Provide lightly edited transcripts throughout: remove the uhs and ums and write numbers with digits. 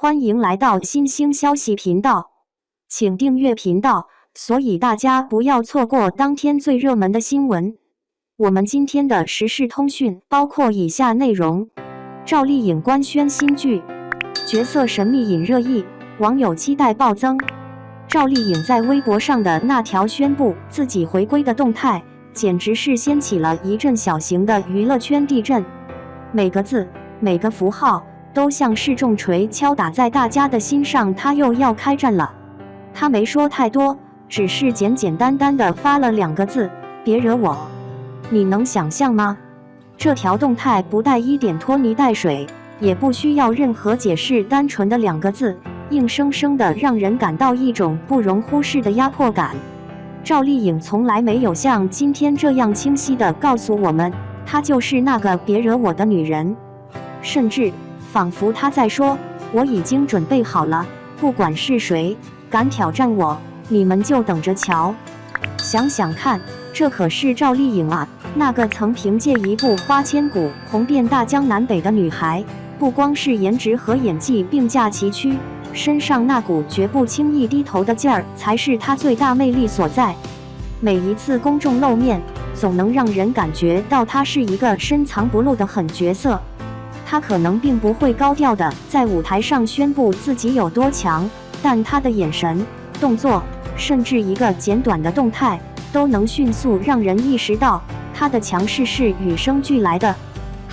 欢迎来到新兴消息频道，请订阅频道，所以大家不要错过当天最热门的新闻。我们今天的时事通讯包括以下内容：赵丽颖官宣新剧，角色神秘引热议，网友期待暴增。赵丽颖在微博上的那条宣布自己回归的动态，简直是掀起了一阵小型的娱乐圈地震。每个字，每个符号，都像是重锤敲打在大家的心上，他又要开战了。他没说太多，只是简简单单的发了2个字：别惹我。你能想象吗？这条动态不带一点拖泥带水，也不需要任何解释，单纯的2个字，硬生生的让人感到一种不容忽视的压迫感。赵丽颖从来没有像今天这样清晰地告诉我们，她就是那个别惹我的女人，甚至仿佛她在说，我已经准备好了，不管是谁敢挑战我，你们就等着瞧。想想看，这可是赵丽颖啊，那个曾凭借一部《花千骨》红遍大江南北的女孩，不光是颜值和演技并驾齐驱，身上那股绝不轻易低头的劲儿，才是她最大魅力所在。每一次公众露面，总能让人感觉到她是一个深藏不露的狠角色。她可能并不会高调的在舞台上宣布自己有多强，但她的眼神、动作，甚至一个简短的动态，都能迅速让人意识到她的强势是与生俱来的。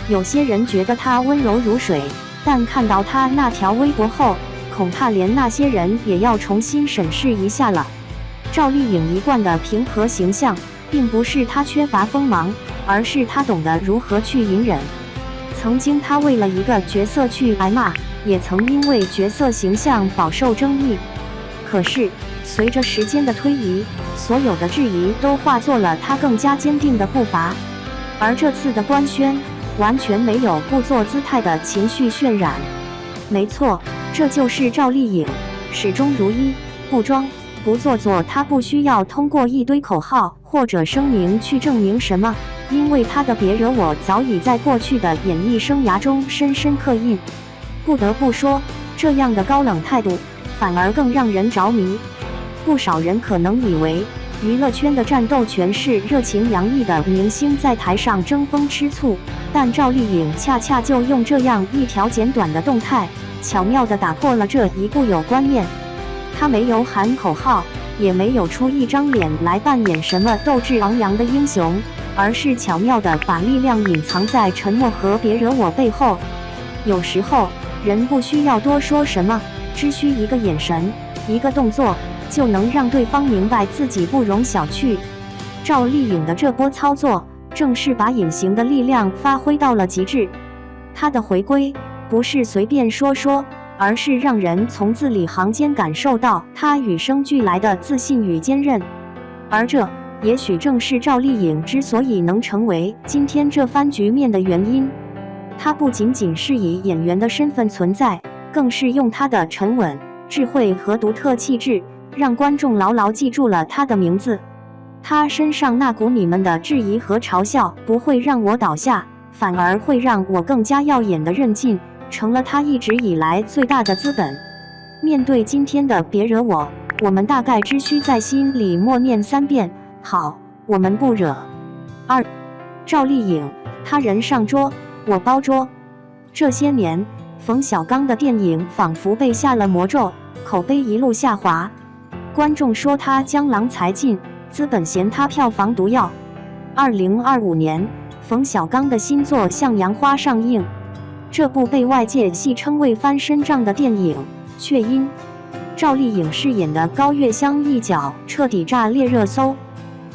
有些人觉得她温柔如水，但看到她那条微博后，恐怕连那些人也要重新审视一下了。赵丽颖一贯的平和形象，并不是她缺乏锋芒，而是她懂得如何去隐忍。曾经她为了一个角色去挨骂，也曾因为角色形象饱受争议。可是随着时间的推移，所有的质疑都化作了她更加坚定的步伐。而这次的官宣，完全没有故作姿态的情绪渲染。没错，这就是赵丽颖，始终如一，不装不做作。她不需要通过一堆口号或者声明去证明什么，因为她的别惹我早已在过去的演艺生涯中深深刻印。不得不说，这样的高冷态度反而更让人着迷。不少人可能以为娱乐圈的战斗全是热情洋溢的明星在台上争风吃醋，但赵丽颖恰恰就用这样一条简短的动态，巧妙地打破了这一固有观念。她没有喊口号，也没有出一张脸来扮演什么斗志昂扬的英雄，而是巧妙地把力量隐藏在沉默和别惹我背后。有时候，人不需要多说什么，只需一个眼神，一个动作，就能让对方明白自己不容小觑。赵丽颖的这波操作，正是把隐形的力量发挥到了极致。她的回归，不是随便说说，而是让人从字里行间感受到她与生俱来的自信与坚韧。而这，也许正是赵丽颖之所以能成为今天这番局面的原因。她不仅仅是以演员的身份存在，更是用她的沉稳、智慧和独特气质，让观众牢牢记住了她的名字。她身上那股你们的质疑和嘲笑，不会让我倒下，反而会让我更加耀眼的韧劲，成了她一直以来最大的资本。面对今天的别惹我，我们大概只需在心里默念3遍：好，我们不惹。2. 赵丽颖，他人上桌，我包桌。这些年，冯小刚的电影仿佛被下了魔咒，口碑一路下滑。观众说他江郎才尽，资本嫌他票房毒药。2025年，冯小刚的新作《向阳花》上映。这部被外界戏称为翻身仗的电影，却因赵丽颖饰演的高月香一角彻底炸裂热搜。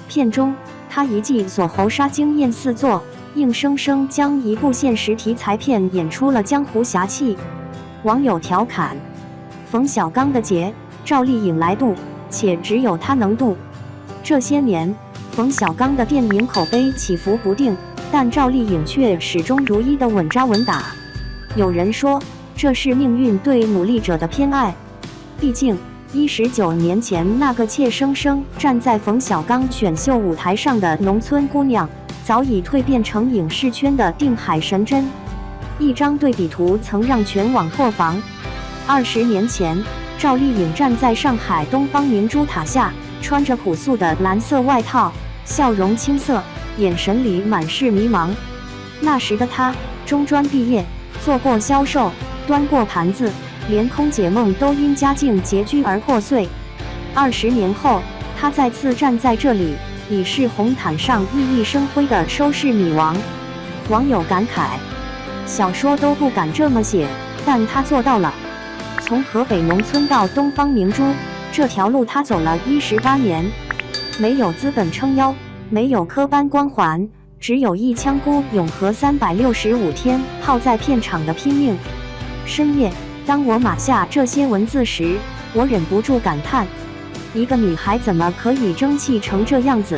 片中，她一记锁喉杀惊艳四座，硬生生将一部现实题材片演出了江湖侠气。网友调侃：冯小刚的劫，赵丽颖来渡，且只有她能渡。这些年，冯小刚的电影口碑起伏不定，但赵丽颖却始终如一的稳扎稳打。有人说，这是命运对努力者的偏爱。毕竟19年前那个怯生生站在冯小刚选秀舞台上的农村姑娘，早已蜕变成影视圈的定海神针。一张对比图曾让全网破防。20年前，赵丽颖站在上海东方明珠塔下，穿着朴素的蓝色外套，笑容青涩，眼神里满是迷茫。那时的她，中专毕业，做过销售，端过盘子，连空姐梦都因家境拮据而破碎。20年后，她再次站在这里，已是红毯上熠熠生辉的收视女王。网友感慨：小说都不敢这么写，但她做到了。从河北农村到东方明珠，这条路她走了18年，没有资本撑腰，没有科班光环，只有一腔孤勇和365天泡在片场的拼命。深夜，当我码下这些文字时，我忍不住感叹：一个女孩怎么可以争气成这样子？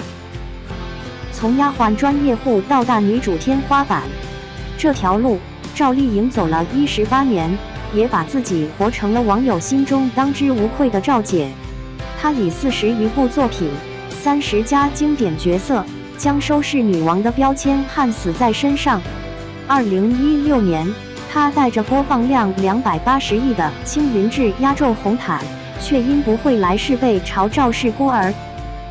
从丫鬟专业户到大女主天花板，这条路赵丽颖走了18年，也把自己活成了网友心中当之无愧的赵姐。她以40余部作品、30加经典角色，将收视女王的标签焊死在身上。2016年，她带着播放量280亿的《青云志》压轴红毯，却因不会来世被嘲赵氏孤儿。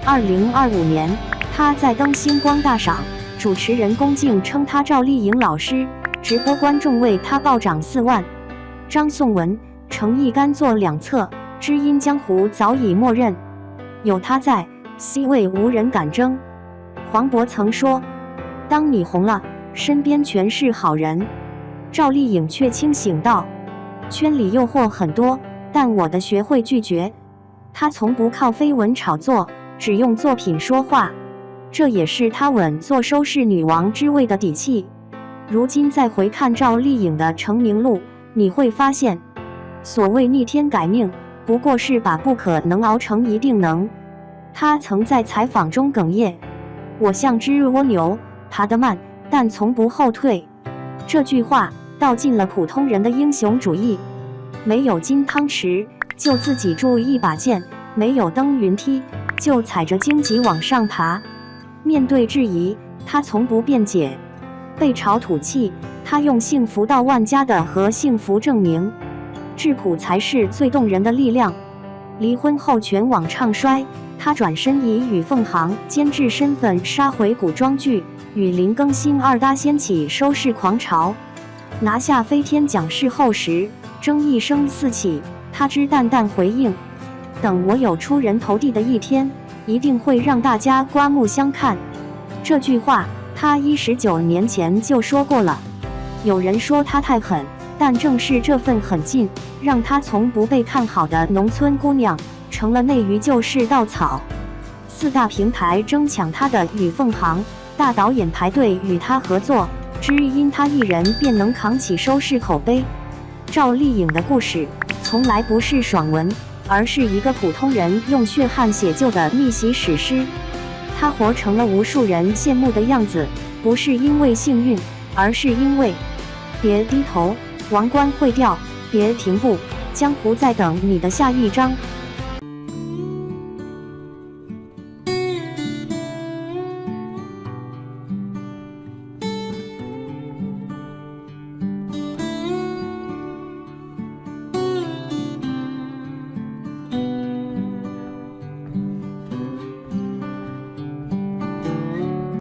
2025年，她在登星光大赏，主持人龚静称她赵丽颖老师，直播观众为她暴涨4万。张颂文诚意甘做两侧，知音江湖早已默认，有她在 ，C 位无人敢争。黄渤曾说：“当你红了，身边全是好人。”赵丽颖却清醒道：“圈里诱惑很多，但我的学会拒绝。”她从不靠绯闻炒作，只用作品说话，这也是她稳坐收视女王之位的底气。如今再回看赵丽颖的成名路，你会发现，所谓逆天改命，不过是把不可能熬成一定能。她曾在采访中哽咽：“我像只蜗牛，爬得慢，但从不后退。”这句话道尽了普通人的英雄主义。没有金汤匙，就自己铸一把剑；没有登云梯，就踩着荆棘往上爬。面对质疑，她从不辩解；被嘲吐气，她用幸福到万家的和幸福证明。质朴才是最动人的力量。离婚后全网唱衰，她转身以与凤航监制身份杀回古装剧，与林更新二搭掀起收视狂潮。拿下飞天奖视后时，争议声四起，她只淡淡回应：“等我有出人头地的一天，一定会让大家刮目相看。”这句话，她19年前就说过了。有人说她太狠，但正是这份狠劲，让她从不被看好的农村姑娘，成了内娱救世稻草。4大平台争抢她的与凤航，大导演排队与她合作，只因她一人便能扛起收视口碑。赵丽颖的故事从来不是爽文，而是一个普通人用血汗写就的逆袭史诗。她活成了无数人羡慕的样子，不是因为幸运，而是因为别低头，王冠会掉；别停步，江湖在等你的下一章。